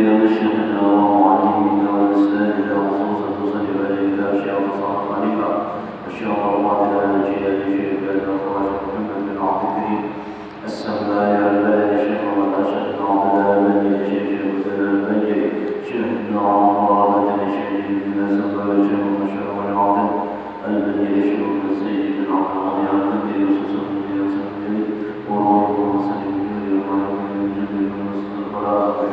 سيدنا مشيخنا ومعلمنا ورسالنا وخصوصا تصلي عليك أشياء وصالح خليفة أشياء ورواتنا نجينا لشيخ بأن أخراج محمد بن عبد الكريم السماء البلد شيخ والأشد بن عبد الله المنجلي شيخ بدنا المنجلي شيخ بن عمر بدنا شيخ بن سبا شيخ مشهور بن عبد المنجلي شيخ بن سيد بن عبد الغني المنجلي وسوسن بن يوسف المنجلي وروح بن مسلم بن يولي ومالك بن جبل بن مسلم ولا أصبح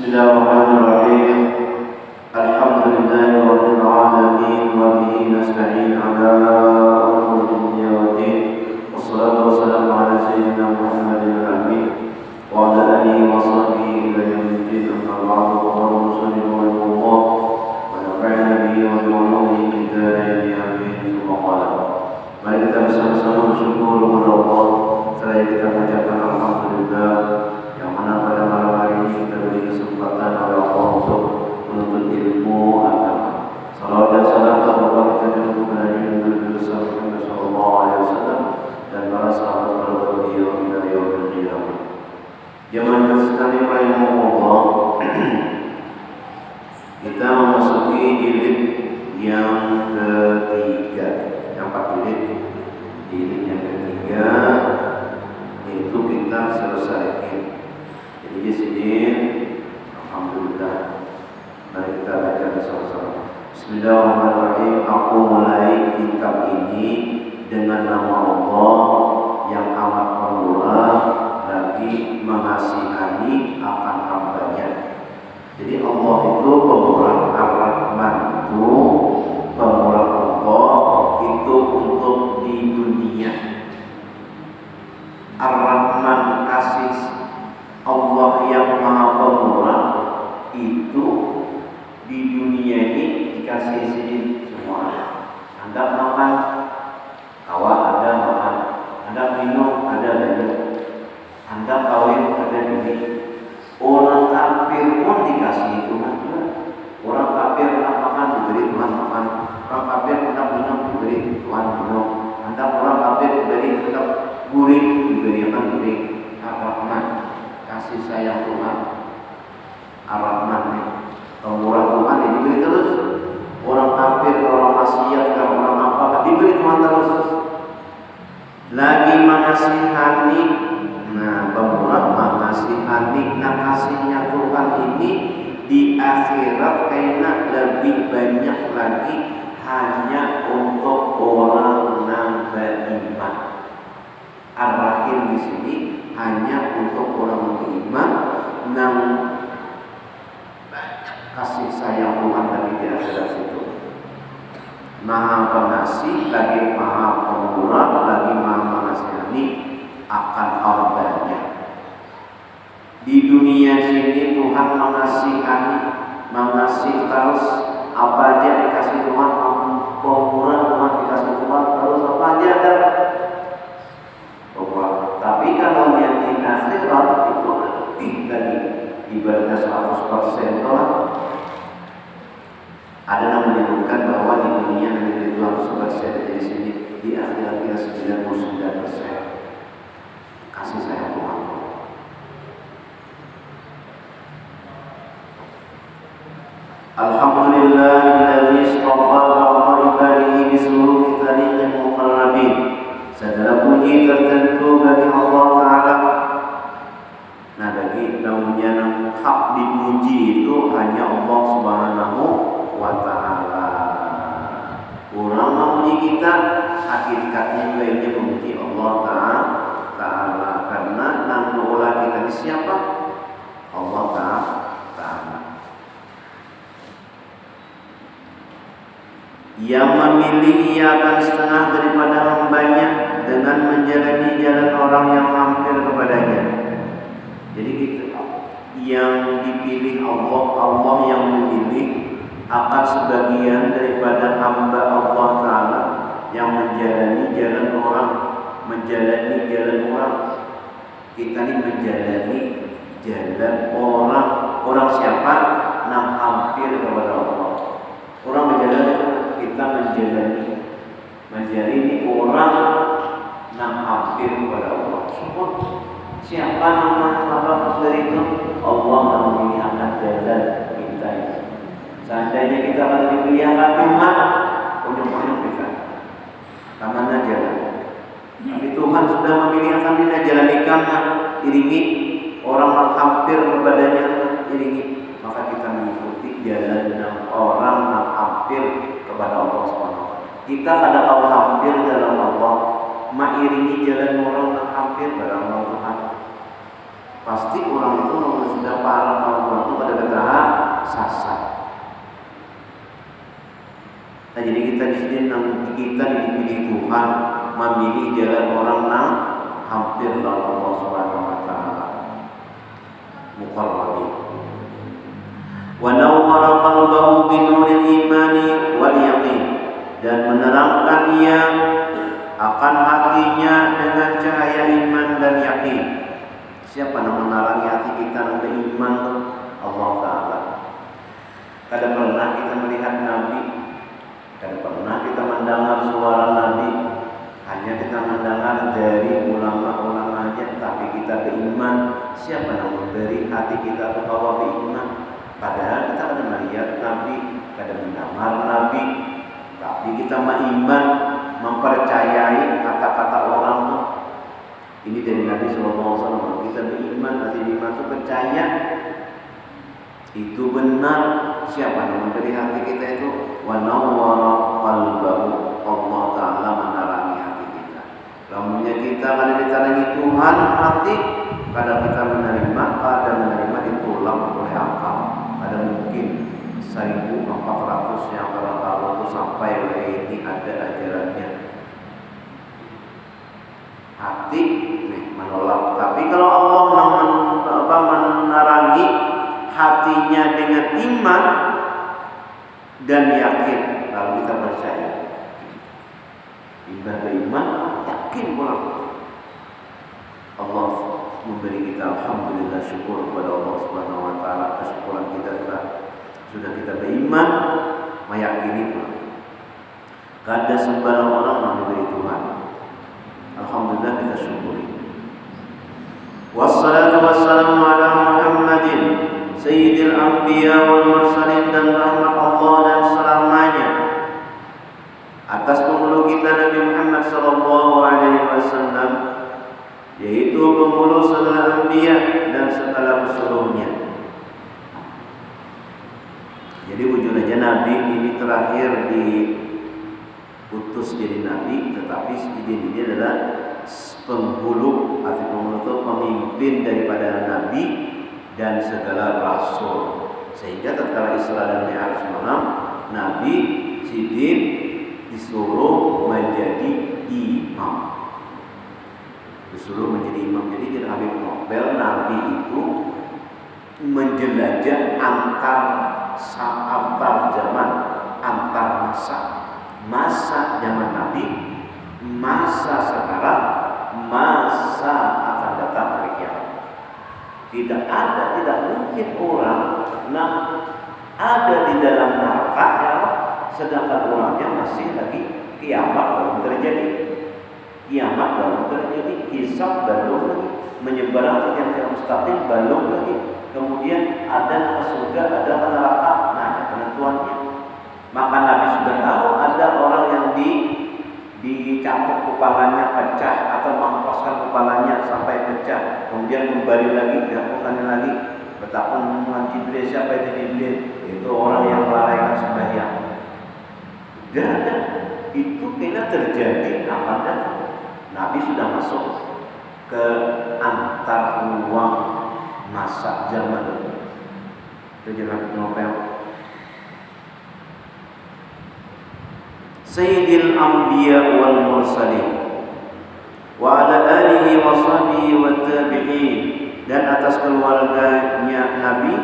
Bismillahirrahmanirrahim. Alhamdulillahirabbil alamin wa bihi nasta'in ala umuri dunya waddin. Wassalatu wassalamu ala sayyidina Muhammadin al-amin wa ala alihi wa sahbihi ila yaumiddin. Amma ba'du. Allahumma shalli wa sallim wa nafa'na bihi wa bi ulumihi fid dharain amin. Thumma qala. Mari kita bersama-sama bersyukur kepada Allah seraya kita mengucapkan alhamdulillah yang mana pada malam hari ini kita beri kesempatan oleh Allah untuk menuntut ilmu agama. Salawat dan salam kepada kita jatuh kepada Nabi besar Muhammad sallallahu alaihi wasallam dan para sahabat para beliau ila yaumil qiyamah. Jemaah sekalian rahimahullah, kita memasuki jilid yang ketiga. Yang 4 jilid. Jilid yang ketiga yaitu kita selesaikan. Jadi di sini alhamdulillah, mari kita baca bersama-sama. Bismillahirrahmanirrahim. Aku mulai kitab ini dengan nama Allah yang amat pemurah lagi mengasihani akan hambanya. Jadi Allah itu pemurah, Ar-Rahman itu pemurah. Allah itu untuk di dunia. Ar-Rahman kasih Allah yang maha pemurah itu di dunia ini dikasih sini semua. Anda makan, awak ada makan. Anda minum, ada minum. Anda kawin, ada bini. Orang kafir pun dikasih Tuhan juga. Orang kafir nak makan diberi Tuhan makan. Orang kafir nak minum diberi Tuhan minum. Anda orang kafir diberi tetap gurih, diberi apa gurih. Ar-Rahman, kasih sayang Tuhan. Ar-Rahman nih, pemurah Tuhan ini diberi terus. Orang kafir, orang maksiat, orang apa diberi Tuhan terus. Lagi mengasihani, nah pemurah mengasihani. Nah kasihnya Tuhan ini di akhirat kayaknya lebih banyak lagi hanya untuk orang yang beriman. Ar-Rahim di sini hanya untuk orang beriman yang kasih sayang Tuhan lagi di akhirat itu. Maha pengasih lagi maha pemurah lagi maha mengasihani akan hambanya. Di dunia sini Tuhan mengasihani, mengasih terus apa aja dikasih Tuhan, pemurah Tuhan dikasih Tuhan terus apa aja ada. Tapi kalau yang di akhirat itu lebih dari ibaratnya 100% Tuhan. Ada yang menyebutkan bahwa di dunia itu 100%, di sini di akhirat kita 99% kasih sayang Tuhan. Alhamdulillahilladzi istafa ba'da ibadihi bi suluki tariqil muqarrabin. Segala puji tertentu bagi Allah Ta'ala. Nah bagi namanya hak dipuji itu hanya Allah Subhanahu wa Ta'ala. Orang memuji kita hakikatnya juga ini memuji Allah Ta'ala. Karena nama Allah kita ini siapa? Allah Ta'ala. Yang memilih ia akan setengah daripada hambanya dengan menjalani jalan orang yang hampir kepadanya. Jadi gitu. yang dipilih Allah yang memilih akan sebagian daripada hamba Allah Ta'ala yang menjalani jalan orang. Kita ini menjalani jalan orang. Orang siapa? Yang hampir kepada Allah. Orang menjalani, kita menjalani orang yang hampir kepada Allah. Siapa nama dari itu? Allah yang memilih jalan kita. Seandainya kita akan dipilihkan Tuhan, ujung-ujung kita kemana jalan? Tapi Tuhan sudah memilihkan kita jalan ikamnya, iringi orang hampir kepadanya, iringi, maka kita mengikuti jalan orang yang hampir kepada Allah SWT. Kita kadang kala hampir dalam Allah, mengiringi jalan orang yang hampir kepada Allah Tuhan. Pasti orang itu sudah parah Allah itu pada tahap sasar. Nah, jadi kita di sini kita dipilih Tuhan memilih jalan orang yang hampir kepada Allah Subhanahu wa taala. Muqarrabin. Wa nawwara qalbahu bi nuril imani wal yaqin, dan menerangkan ia akan hatinya dengan cahaya iman dan yakin. Siapa yang menerangi hati kita dengan iman? Allah Ta'ala. Kada pernah kita melihat Nabi, kada pernah kita mendengar suara Nabi, hanya kita mendengar dari ulama-ulamanya, tapi kita beriman. Siapa yang memberi hati kita terbawa beriman? Padahal kita kada melihat Nabi, kada mendengar Nabi, tapi kita beriman, mempercayai kata-kata orang itu. Ini dari Nabi SAW. Kita beriman, hati iman itu percaya itu benar. Siapa yang memberi hati kita itu? Wa nawwara qalbahu, Allah Ta'ala menerangi hati kita. Lamunya kita kada diterangi Tuhan hati, kada kita menerima, kada menerima ditolak oleh akal. Ada mungkin 1400 yang kalau itu sampai ini ada ajarannya. Hati menolak. Tapi kalau Allah menerangi hatinya dengan iman dan yakin, lalu kita percaya. Iman, yakin pula. Allah memberi kita, alhamdulillah, syukur kepada Allah Subhanahu wa taala. Kesyukuran kita sudah kita beriman, meyakini pula. Kada sembarang orang yang diberi Tuhan. Alhamdulillah, kita syukuri. Wassalatu wassalamu ala Muhammadin sayyidil anbiya wal mursalin, dan rahmat Allah dan selamanya atas penghulu kita Nabi Muhammad sallallahu alaihi wasallam, yaitu penghulu segala anbiya dan segala pesuruhnya. Jadi wujud aja Nabi ini terakhir diutus jadi Nabi, tetapi ini adalah penghulu atau penghulu itu pemimpin daripada Nabi dan segala rasul. Sehingga tatkala Isra dan Mi'raj malam, Nabi Sidin disuruh menjadi imam. Jadi kita Habib Nobel, Nabi itu menjelajah antar zaman, antar masa zaman Nabi, masa sekarang, masa akan datang hari kiamat. Tidak mungkin orang yang ada di dalam neraka sedangkan orangnya masih lagi kiamat belum terjadi. Kiamat belum terjadi, hisab belum lagi, menyeberang yang mustaqim belum lagi. Kemudian ada surga, ada neraka, nah penentuannya. Maka Nabi sudah tahu ada orang yang dicapuk kepalanya pecah atau menghempaskan kepalanya sampai pecah, kemudian kembali lagi, dihapuskannya lagi. Betapa menemukan Jibril, siapa itu Jibril? Itu orang yang melalaikan sembahyang. Dan itu kena terjadi apabila Nabi sudah masuk ke antar ruang masa zaman. Itu Habib Nobel. Sayyidil Anbiya wal Mursalin wa ala alihi wa sahbihi wa tabi'in dan atas keluarganya Nabi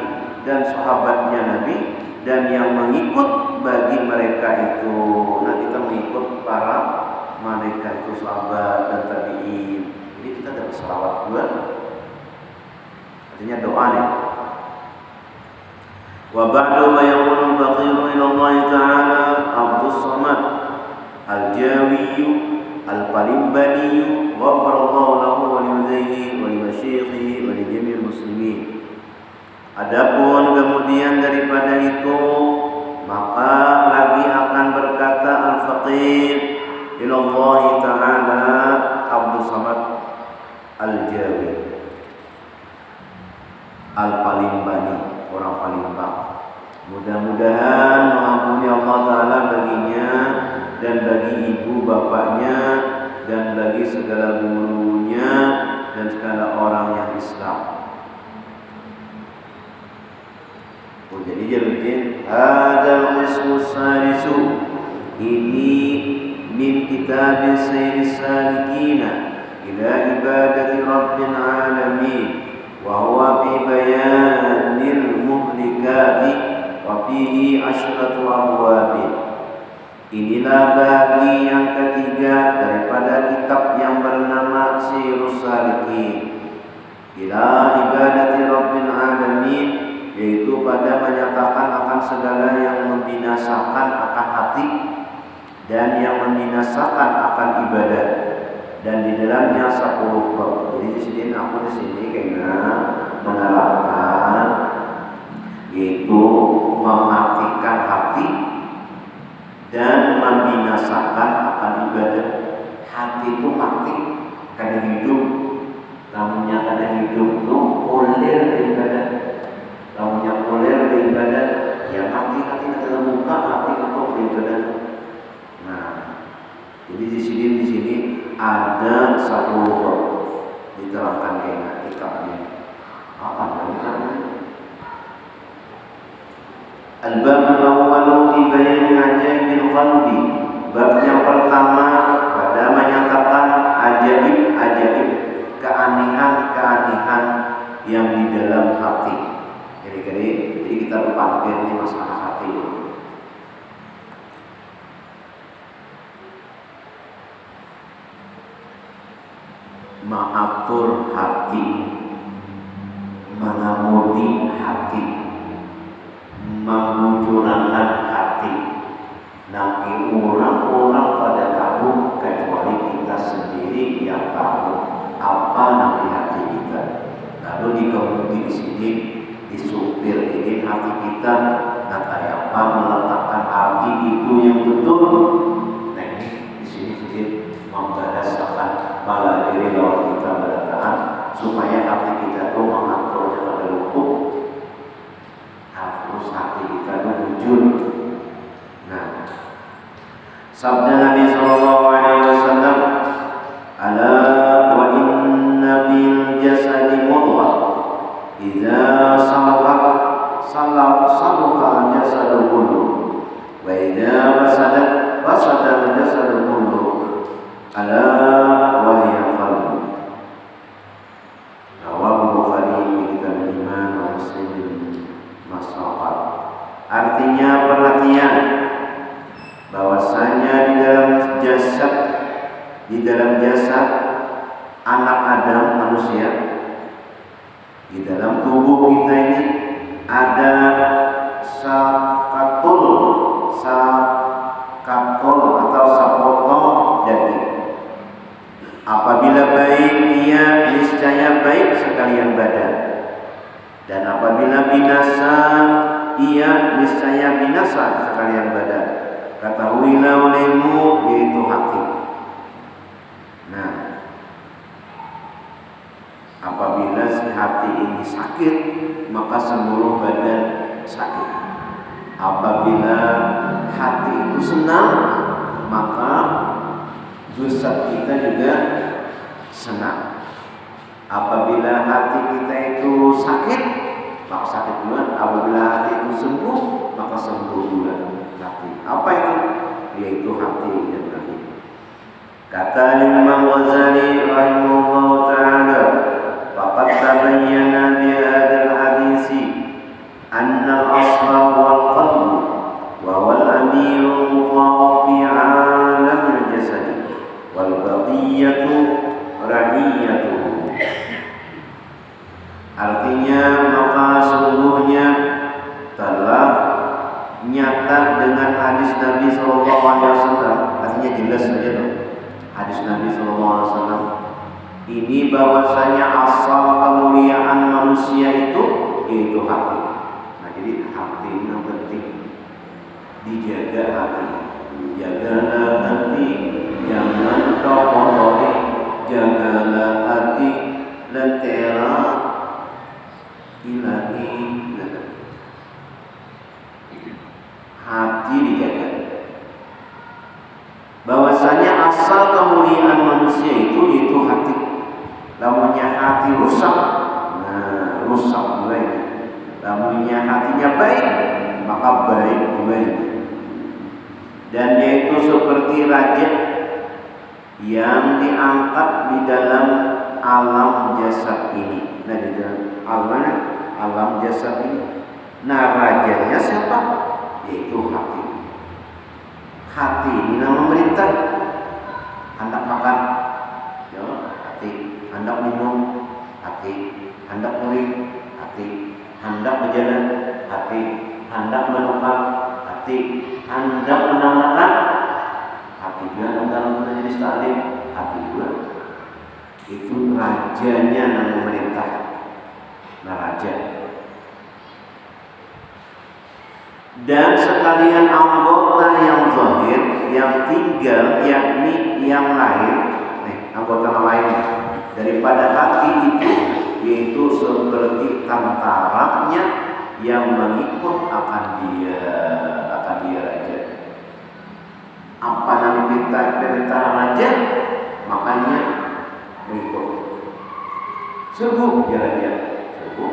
dan sahabatnya Nabi dan yang mengikut bagi mereka itu. Nah, kita mengikut para mereka itu sahabat dan tabi'in. Jadi kita dapat selawat juga. Artinya doa nih. Wa ba'du ma yaqulu al-faqiru ila Allah Ta'ala Abdus Samad Al-Jawi Al-Palimbani ghafarallahu lahu wa liwalidayhi wa limasyayikhihi wa li jami'il muslimin. Adapun kemudian daripada itu maka lagi akan berkata al-faqir ila Allah Ta'ala Abdus Samad Al-Jawi Al-Palimbani, orang Palembang. Mudah-mudahan mengampuni Allah Ta'ala baginya dan bagi ibu bapaknya dan bagi segala gurunya dan segala orang yang Islam. Oh, jadi Jalaluddin hadzal qismus salisu, ini min kitab Sayyidis Salikina ila ibadati Rabbil Alamin wa huwa fi bayanil muhlikati wa fihi asyratu abwabin. Inilah bagi yang ketiga daripada kitab yang bernama Sirus Salikin ila ibadati Rabbil Alamin, yaitu pada menyatakan akan segala yang membinasakan akan hati dan yang membinasakan akan ibadah, dan di dalamnya 10 bab. Jadi di sini aku di sini karena menerangkan yaitu mematikan hati dan membinasakan akan ibadah. Hati itu mati, kadang hidup, namanya kadang hidup itu kulir ibadah. Namanya kulir ibadah, ya hati terbuka, hati untuk ibadah. Nah, jadi di sini ada 10 bab diterangkan kayak kitabnya. Apa namanya? Al-bab al-awwal fi bayan ajaibil qalbi. Bab yang pertama pada menyatakan ajaib-ajaib, keanehan-keanehan yang di dalam hati. Jadi kita berpikir di masalah hati. Mengatur hati, mengamudi hati, membujurkan hati. Nanti orang-orang pada tahu kecuali kita sendiri yang tahu apa nanti hati kita. Lalu dikemudi di sini, disupir ini hati kita. Nah, kayak apa meletakkan hati itu yang betul. Nah, ini di sini membahas akan bala diri lawan kita bertahan supaya hati kita itu mengaturnya pada luput. Harus hati kita itu wujud. Nah, sabda Nabi SAW, ala wa inna bil jasadi mudghah idza salahat salaha jasadu kullu wa idza fasada jasadu kullu ala wa hiya qalbu. Rawahu Bukhari di kitab Iman wa Muslim Mas'alat. Artinya perhatian bahwasanya di dalam jasad anak Adam manusia, di dalam tubuh kita ini ada sakatul atau sapotong daging. Apabila baik, ia niscaya baik sekalian badan, dan apabila binasa, ia niscaya binasa sekalian badan. Ketahuilah olehmu, yaitu hati. Nah, apabila si hati ini sakit, maka seluruh badan sakit. Apabila hati itu senang, maka jasad kita juga senang. Apabila hati kita itu sakit, maka sakit juga. Apabila hati itu sembuh, maka sembuh juga hati. Apa itu? Yaitu hati yang tadi. Kata Imam Ghazali rahimahullah ta'ala, faqad tabayyana Artinya maka sungguhnya telah nyata dengan hadis Nabi SAW. Artinya jelas saja tuh hadis Nabi SAW ini bahwasanya asal kemuliaan manusia itu yaitu hati. Nah jadi hati ini yang penting dijaga hati. Jagalah hati, jangan kau kotori. Jagalah hati, lentera ilahi. Hati dijaga. Bahwasanya asal kemuliaan manusia itu yaitu hati. Lamunnya hati rusak, nah rusak juga ini. Lamunnya hatinya baik, maka baik juga ini. Dan yaitu seperti raja yang diangkat di dalam alam jasad ini. Nah di dalam alam jasad ini. Nah rajanya siapa? Yaitu hati. Hati ini nama memerintah. Hendak makan, ya, hati. Hendak minum, hati. Hendak muring, hati. Hendak berjalan, hati. Hendak menukar, hati. Hendak menandakan, hati juga. Dalam majelis taklim, hati juga. Itu rajanya nama memerintah. Nah raja. Dan sekalian anggota yang zahir yang tinggal yakni yang lain, anggota lain daripada hati itu yaitu seperti tentaranya yang mengikut akan dia raja. Apa nama perintah raja makanya mengikut. Serbu dia raja, serbu.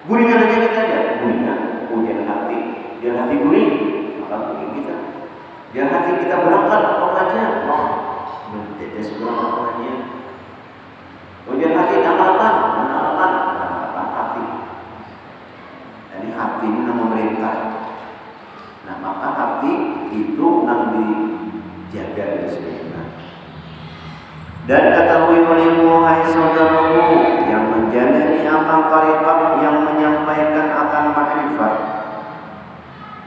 Guringan aja kita ada, guringan, kemudian hati. Biar hati guring, maka guring kita. Biar hati kita berangkat pengajian, mentetes berangkat pengajian. Biar hati mengarahkan hati. Jadi hati ini nama memerintah. Nah maka hati itu yang dijaga dari sebenarnya. Dan ketahui olehmu hai saudaraku yang menjalani akan tarikat yang menyampaikan akan makrifat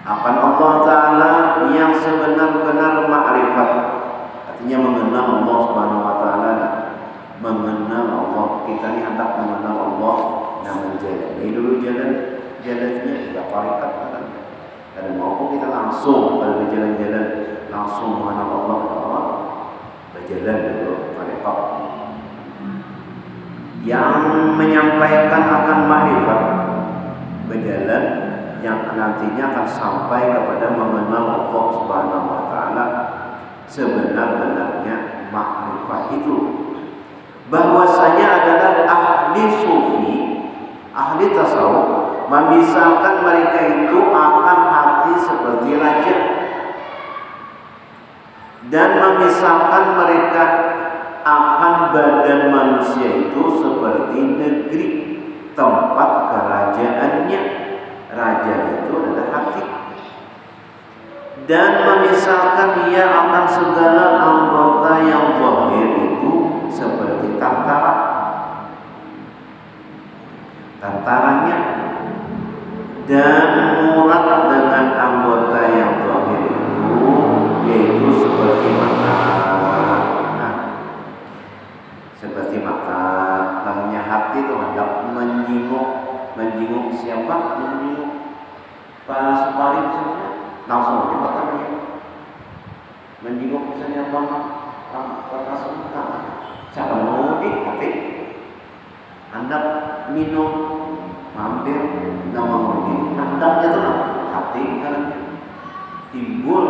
akan Allah Ta'ala yang sebenar-benar ma'rifat. Artinya mengenal Allah Subhanahu Wa Ta'ala. Mengenal Allah. Kita ini hendak mengenal Allah dan menjalani dulu jalannya ya tarikat kan. Dan maupun kita langsung pada berjalan-jalan langsung mengenal Allah berjalan dulu tarikat yang menyampaikan akan ma'rifat berjalan yang nantinya akan sampai kepada mengenal Allah Subhanahu Wa Ta'ala sebenar-benarnya makrifat itu. Bahwasanya adalah ahli sufi, ahli tasawuf memisahkan mereka itu akan hati seperti raja dan memisahkan mereka akan badan manusia itu seperti negeri tempat kerajaannya. Raja itu adalah hati. Dan memisahkan ia akan segala anggota yang zahir itu seperti tantaranya dan murad dengan anggota yang zahir itu yaitu seperti mata. Nah, seperti mata, namanya hati itu hendak menjenguk siapa? Menjenguk Pak Supari misalnya, langsung aja makannya. Menjenguk misalnya Bang Kasumka, siapa mau di hati? Hendak minum, mampir, nama mau hendaknya itu hati kan timbul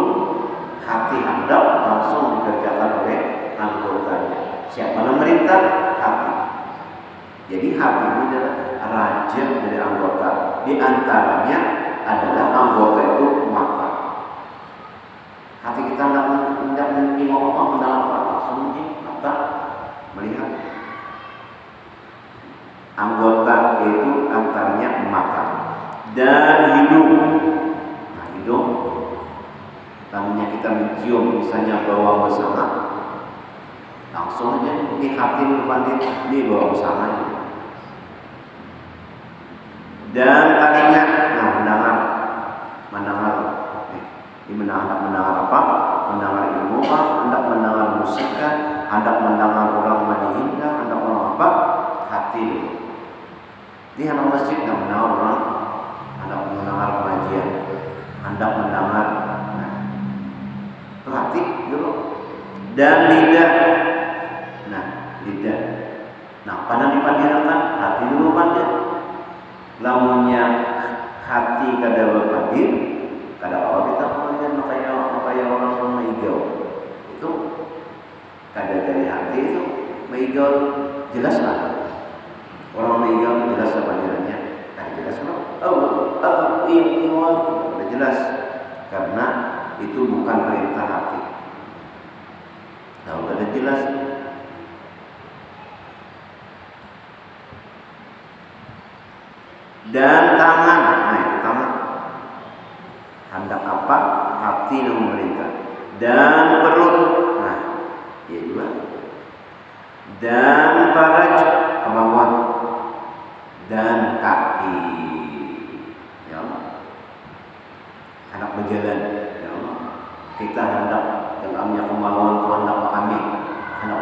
hati hendak langsung dikerjakan oleh anggotanya. Siapa yang memerintah? Hati. Jadi hati ini adalah raja dari anggota. Di antaranya adalah anggota itu mata. Hati kita tidak menengok apa mendalam langsung di mata melihat. Anggota itu antaranya mata dan hidung. Nah, hidung, namanya kita mencium misalnya bawang bersama, langsung aja di hati di depan di bawang bersama. dan telinga. Nah, mendengar. Ini mendengar apa? Mendengar ilmu kah? Hendak mendengar musik kah? Hendak mendengar orang madihin kah? Hendak mendengar apa? Hati. Ini anak masjid hendak mendengar orang, hendak mendengar pengajian, hendak mendengar. Nah, hati dulu. Dan lidah. Nah, lidah. Nah, pada dipandirakan hati dulu pandir. Lamunnya hati kada berpandir, kada awal kita pandir makanya orang meigau. Itu kada dari hati itu meigau jelas lah. Orang meigau jelas lah pandirannya. Kada jelas kan? Ini kada jelas karena itu bukan perintah hati. Kalau kada jelas. Dan tangan, nah itu tangan. Hendak apa? Hati yang memerintah. Dan perut, nah ya juga. Dan faraj, kemauan. Dan kaki, ya Allah. Hendak berjalan, ya Allah. Kita hendak dalamnya kemauan hendak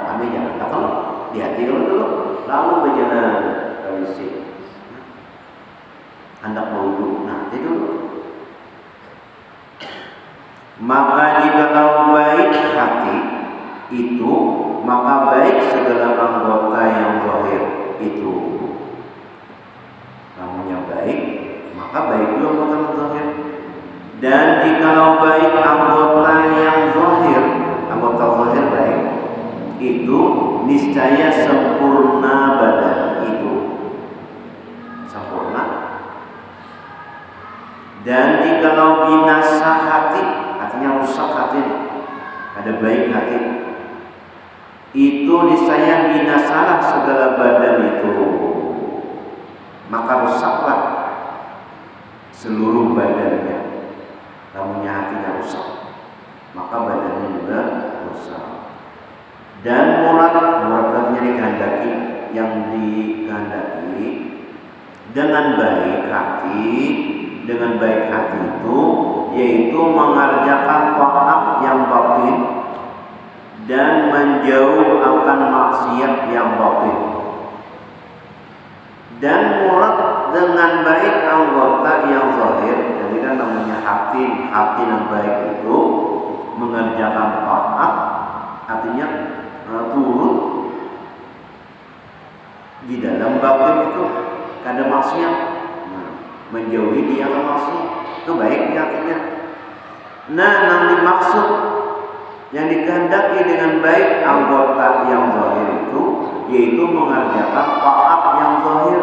kami jangan takut di hati dulu, lalu berjalan ke hendak berwudu. Nah, itu maka jikalau baik hati itu, maka baik segala anggota yang zahir itu. Namanya baik, maka baik juga anggota yang zahir. Dan jikalau baik anggota yang zahir, anggota zahir baik, itu niscaya sempurna badan itu. Sempurna. Dan jikalau binasa hati, artinya rusak hati, ada baik hati, itu niscaya binasalah segala badan itu, maka rusaklah seluruh badannya. Lamunnya hatinya rusak, maka badannya juga rusak. Dan murad artinya dikehendaki, yang dikehendaki dengan baik hati. Dengan baik hati itu yaitu mengerjakan taat yang batin dan menjauh akan maksiat yang batin. Dan murad dengan baik anggota yang zahir, jadi kan namanya hati yang baik itu mengerjakan taat, artinya turut di dalam batin itu kada maksiat. Menjauhi dia maksiat itu baik artinya. Nah, yang dimaksud yang dikehendaki dengan baik anggota yang zahir itu yaitu mengerjakan taat yang zahir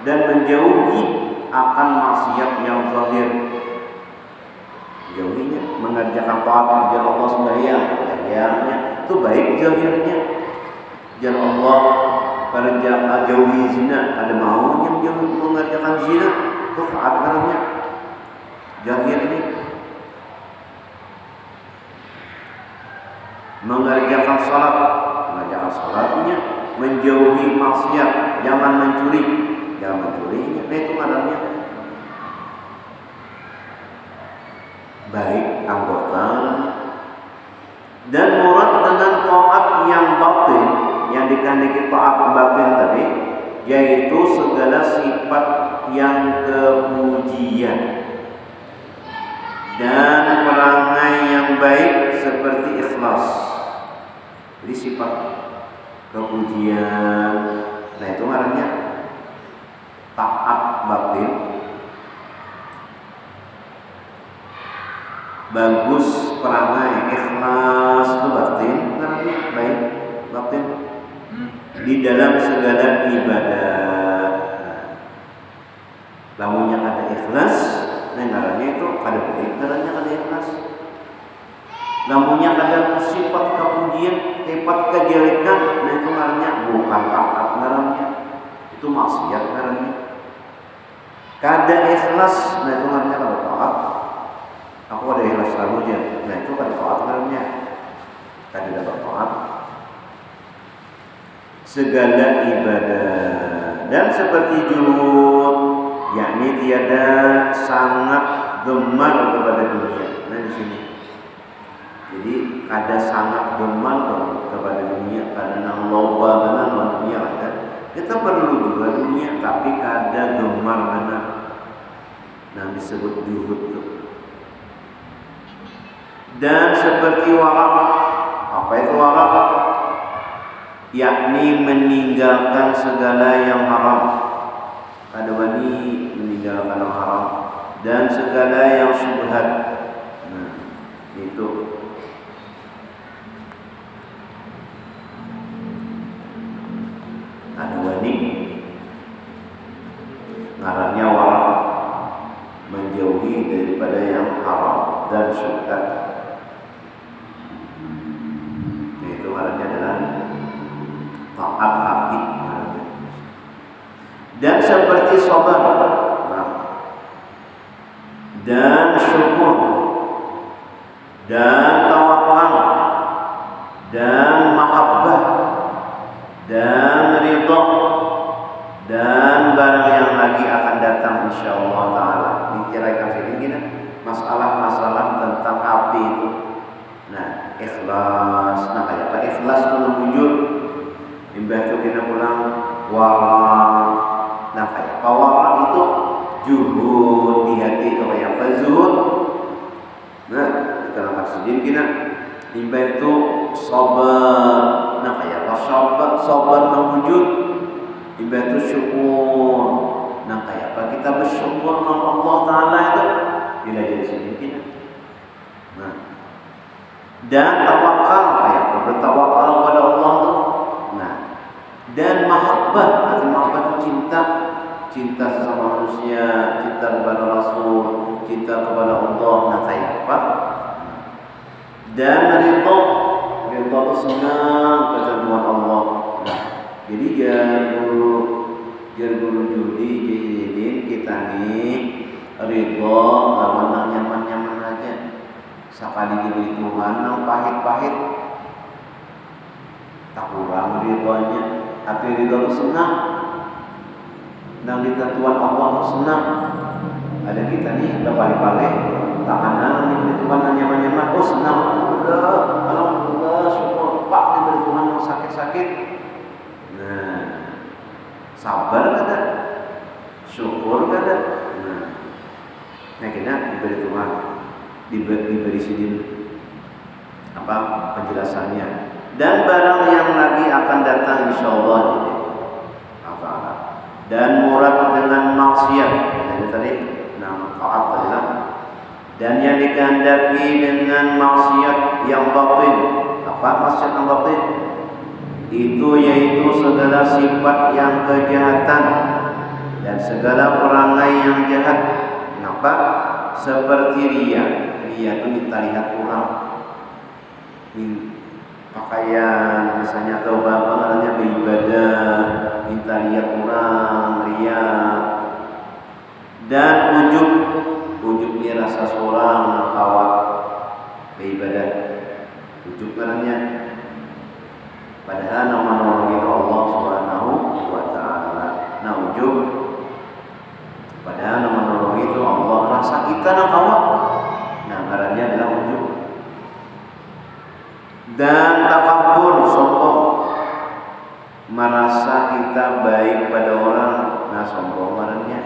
dan menjauhi akan maksiat yang zahir. Jauhinya mengerjakan taat kepada Allah sembahyang, itu baik zahirnya. Jangan Allah kerja jauhi zina, ada maunya mengerjakan zina. Taat karena jahil ini mengerjakan salatnya, menjauhi maksiat, jangan mencuri, itu karena baik anggota. Dan murad dengan taat yang batin, yang dikehendaki taat batin tadi, yaitu segala sifat yang kepujian dan perangai yang baik seperti ikhlas. Jadi sifat kepujian, nah itu artinya taat batin, bagus perangai, ikhlas itu batin, artinya baik batin di dalam segala ibadah. Lamunnya ada ikhlas, nengaranya itu kada baik, nengaranya kada ikhlas. Lamunnya ada sifat kepujian, sifat kejelekan, nah itu nengaranya bukan taat, nengaranya itu maksiat, nengaranya. Kada ikhlas, nah itu nengaranya kada taat. Aku ada ikhlas selalunya, nah itu kada taat, nengaranya kada dapat taat. Segala ibadah dan seperti juhud yakni tiada sangat gemar kepada dunia. Nah di sini. Jadi ada sangat gemar kepada dunia karena loba benar dunia ada. Kita perlu juga dunia tapi kada gemar benar. Nah disebut juhud tuh. Dan seperti warak. Apa itu warak? Yakni meninggalkan segala yang haram. Ada wani meninggalkan yang haram dan segala yang syubhat. Nah, itu ada wani ngarannya warak, menjauhi daripada yang haram dan syubhat. Itu ngarannya adalah taat hati. Dan seperti sabar dan syukur dan tawakal dan mahabbah dan ridha dan barang yang lagi akan datang insyaallah taala. Dikirakan sedikit masalah-masalah tentang api itu. Nah, ikhlas. Nah, kayak apa ikhlas itu wujud. Imbah itu kita pulang wara. Nah, kayak wara itu juhud di hati itu kayak apa zuhud. Nah, kita akan sedikit kita imbah itu sabar. Nah, kayak apa sabar mewujud. Imbah itu syukur. Nah, kayak apa kita bersyukur kepada Allah Taala itu bila jadi sedikit. Nah, dan tawakal kayak apa bertawakal kepada Allah itu. Nah, dan mahabbah, arti mahabbah itu cinta sesama manusia, cinta kepada Rasul, cinta kepada Allah. Nah, kayak apa? Dan ridha itu senang ketentuan Allah. Nah, jadi biar guru judi jadi kita nih ridha lawan nyaman aja. Sekali diberi Tuhan yang pahit-pahit tak kurang ridhonya. Hati ridho itu senang. Nang ditentuan Allah itu senang. Ada kita nih udah balik-balik takanan diberi Tuhan yang nyaman-nyaman. Oh senang. Alhamdulillah syukur. Pak diberi Tuhan yang sakit-sakit. Nah, sabar kada? Syukur kada? Nah kita diberi Tuhan. Diberi sidin apa penjelasannya dan barang yang lagi akan datang insyaallah ini ta'ala dan murad dengan maksiat ini tadi taat adalah dan yang dikehendaki dengan maksiat yang batin. Apa maksiat yang batin? Itu yaitu segala sifat yang kejahatan dan segala perangai yang jahat. Kenapa? Seperti riya itu kita lihat orang pakaian misalnya atau namanya beribadah minta lihat orang ria dan ujub ni rasa seorang awak beribadah ujub namanya padahal nama itu Allah Subhanahu wa taala. Nah ujub padahal nama itu Allah rasa kita nak awak. Nah, ngarannya adalah ujub. Dan takabur, sombong. Merasa kita baik pada orang. Nah, sombong ngarannya.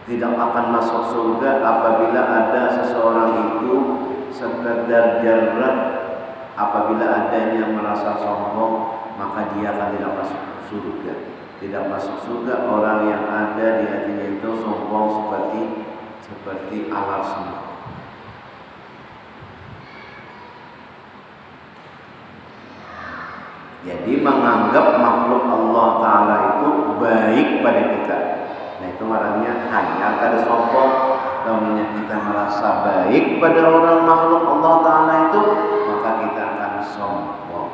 Tidak akan masuk surga apabila ada seseorang itu sekedar jarrah. Apabila adanya merasa sombong, maka dia akan tidak masuk surga. Tidak masuk surga orang yang ada di hatinya itu sombong seperti alar semua. Jadi menganggap makhluk Allah Ta'ala itu baik pada kita. Nah itu maknanya hanya kada sombong. Kalau kita merasa baik pada orang makhluk Allah Ta'ala itu, maka kita akan sombong.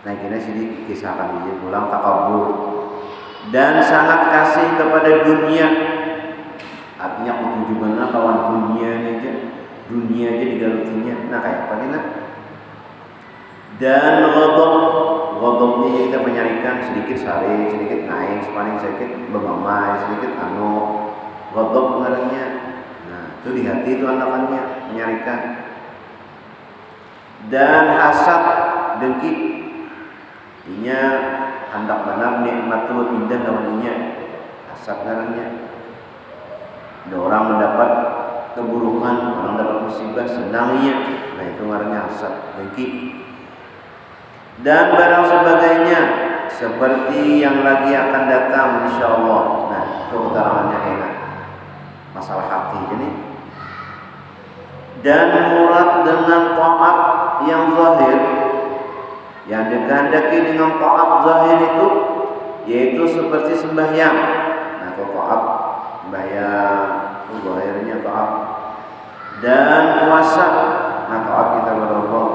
Nah kira sini kisah kami ulang takabur dan sangat kasih kepada dunia. Artinya tujuannya kawan dunia aja digalutinya. Nah kayak apa kita? Dan ghadab Ghadabnya kita menyarikan sedikit sari, sedikit naik, paling sedikit bermamai, sedikit ghadab ngarannya. Nah, itu di hati itu anakannya menyarikan. Dan hasad, dengki, artinya hendak benar nikmat itu pindah lawannya. Hasad ngarannya. Ada orang mendapat keburukan, orang dapat musibah, senangnya. Nah, itu ngarannya hasad, dengki. Dan barang sebagainya seperti yang lagi akan datang insyaallah. Nah, itu keterangannya enak. Masalah hati ini. Dan murad dengan taat yang zahir, yang dikehendaki dengan taat zahir itu yaitu seperti sembahyang. Nah, kalau taat sembahyang zahirnya taat. Dan puasa, nah taat kita kepada Allah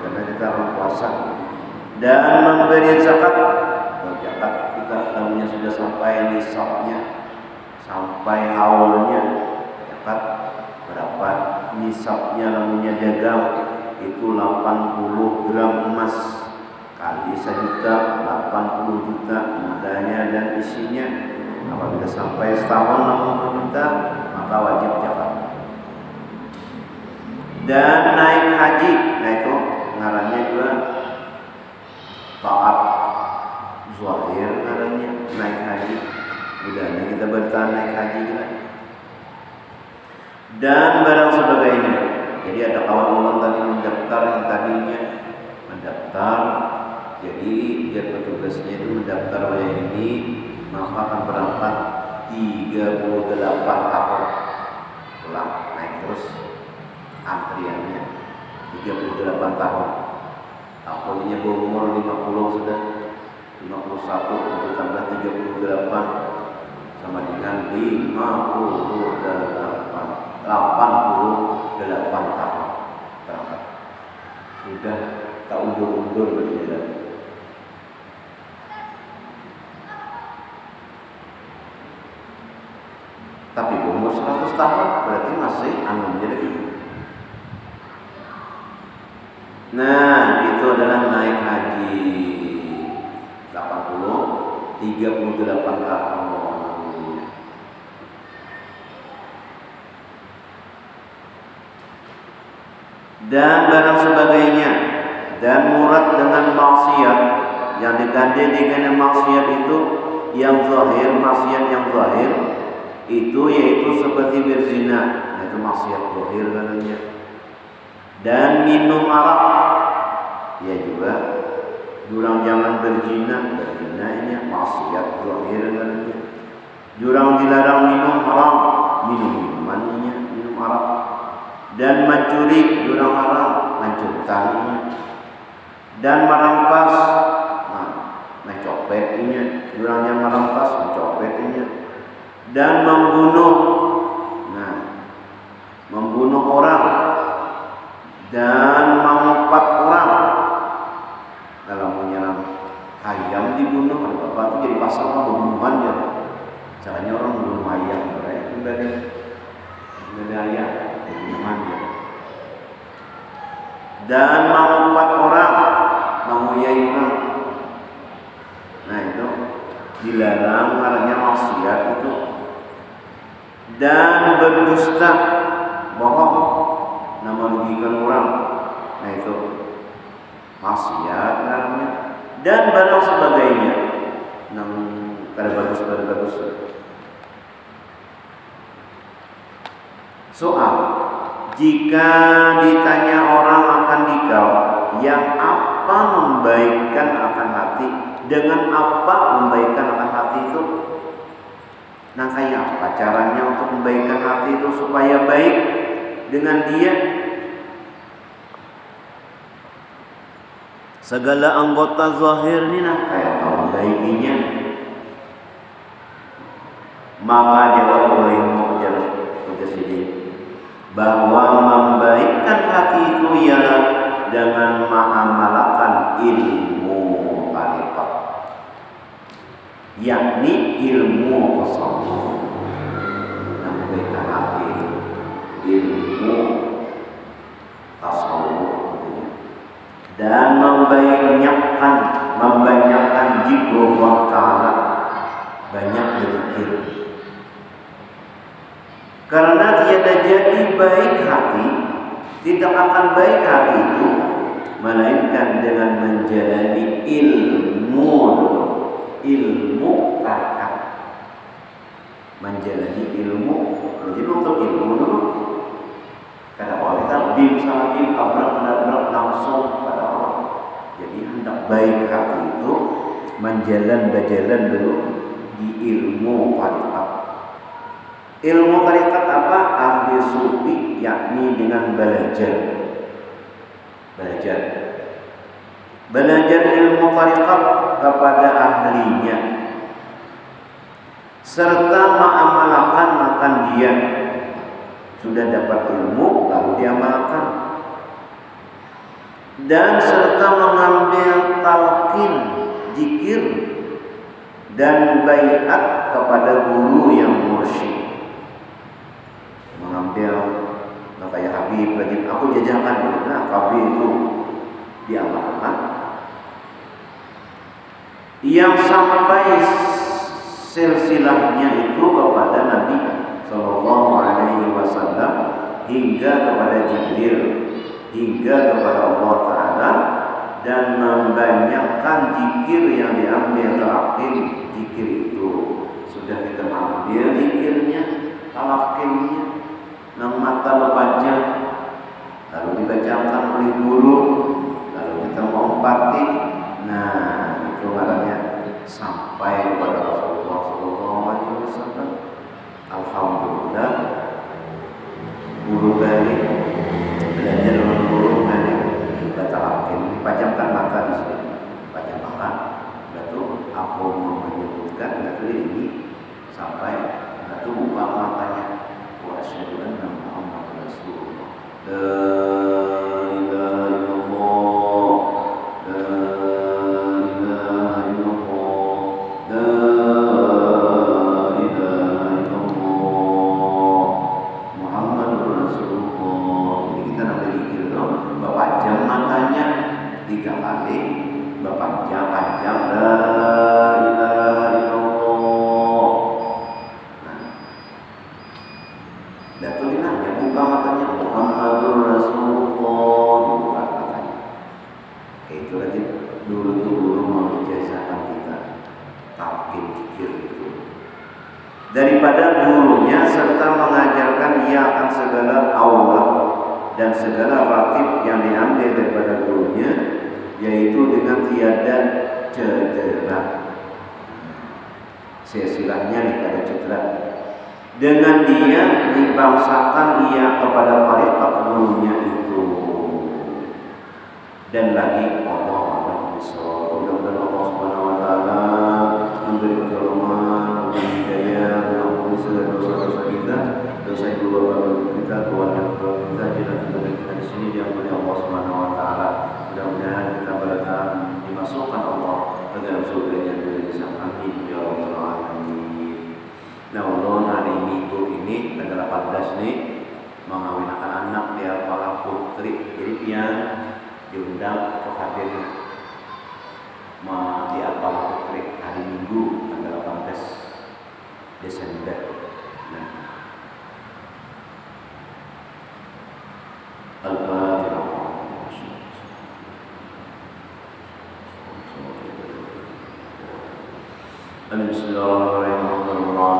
karena kita berpuasa. Dan memberi zakat. Zakat kita namanya sudah sampai nisabnya, sampai haulnya. Zakat berapa nisabnya namanya dagang itu 80 gram emas kali 1 juta, 80 juta modalnya dan isinya. Apabila sampai setahun 80 juta maka wajib zakat. Dan naik haji, nah itu ngarannya juga taat zahir ngarannya naik haji. Mudahnya kita bertahan naik haji kita. Dan barang sebagainya. Jadi ada kawan-kawan tadi mendaftar yang tadinya mendaftar, jadi dia petugasnya itu mendaftar oleh ini maka akan berangkat 38 tahun pulang naik terus antriannya 38 tahun. Akhirnya berumur 50 sudah 51 tambah 38 sama dengan 88 tahun berangkat. Sudah tak undur-undur berjalan. Tapi umur 100 tahun berarti masih jadi. Nah, itu adalah naik haji 38 tahun. Dan barang sebagainya. Dan murad dengan maksiat yang digandeng dengan maksiat itu yang zahir, maksiat yang zahir itu yaitu seperti berzina, itu maksiat zahir katanya. Dan minum arak, ya juga jurang jangan berzina, berzina ini maksiat zahir katanya. Jurang dilarang minum haram, minum minumannya, minum arak. Dan mencuri jurang haram, mencurinya. Dan merampas, mencopetnya, jurangnya merampas, mencopetnya. Dan membunuh, membunuh orang dan mengumpat orang dalam menyerang ayam dibunuh. Bapak itu jadi pasal pembunuhan ya. Caranya orang membunuh ayam, dari ayam pembunuhan ya. Dan mengumpat orang, menguyai orang. Nah itu dilarang karena maksiat itu. Dan berdusta, bohong, nama merugikan orang. Nah itu maksiat namanya. Dan barang sebagainya. Kada bagus. Soal, jika ditanya orang akan dikau, yang apa membaikkan akan hati, dengan apa membaikkan akan hati itu? Nah kayak apa caranya untuk membaikkan hati itu supaya baik dengan dia? Segala anggota zahir ini nah kayak apa membaikinya? Maka jawab oleh Mujaddid bahwa membaikkan hati itu ialah dengan mengamalkan ilmu tariqat, yakni ilmu tasawuf. Membaikkan hati ilmu tasawuf dan membanyakkan membanyakan zikrullah taala, banyak berzikir. Karena tiada jadi baik hati, tidak akan baik hati itu melainkan dengan menjalani ilmu tarekat. Menjalani ilmu, jadi untuk ilmu dulu. Karena kalau kita bim sama bim abrak langsung pada Allah. Jadi hendak baik hati itu berjalan dulu di ilmu tarekat. Ilmu tarekat apa? Ahli sufi, yakni dengan belajar ilmu tarekat kepada ahlinya, serta mengamalkan dia sudah dapat ilmu lalu diamalkan, dan serta mengambil talqin, zikir dan baiat kepada guru yang mursyid. Mengambil kayak Habib lagi aku jajakan gitu. Nah, Habib itu diamalkan yang sampai silsilahnya itu kepada Nabi Sallallahu Alaihi Wasallam, hingga kepada Jibril, hingga kepada Allah Taala, dan membanyakkan zikir yang diambil talaqin. Zikir itu sudah kita ambil zikirnya, talaqinnya, nang mata lepajang, lalu dibacakan oleh guru, lalu kita mau batik. Nah, itu maknanya sampai kepada Rasulullah SAW. Alhamdulillah, guru balik belajar dengan guru balik talaqin, dipajamkan mata di sini, pajamkan. Lalu aku mau menyebutkan lalu ini sampai lalu buka matanya. Wa asyhadu anna Muhammadar Rasulullah. Daripada gurunya serta mengajarkan ia akan segala aurat dan segala ratib yang diambil daripada gurunya, yaitu dengan tiada cedera. Silsilahnya nih ada cedera. Dengan dia dibangsakan ia kepada tarekat gurunya itu. Dan lagi Allah mudah-mudahan Allah Subhanahu Wa Taala memberi pertolongan, hidayah, mengampuni segala dosa-dosa kita, dosa ibu bapa kita, keluarga kita, jalan kita di sini diampuni Allah Subhanahu Wa Taala. Mudah-mudahan kita berkah dimasukkan Allah ke dalam surga-Nya dengan lisan amin ya rabbal alamin. Nah, Allah hari Minggu ini tanggal 18 nih mengawinkan anak dia para putri. Jadi pian diundang untuk hadir di Al-Falah Putri hari Minggu tanggal 18 Desember. Nah, Al-Fatihah. Bismillahirrahmanirrahim.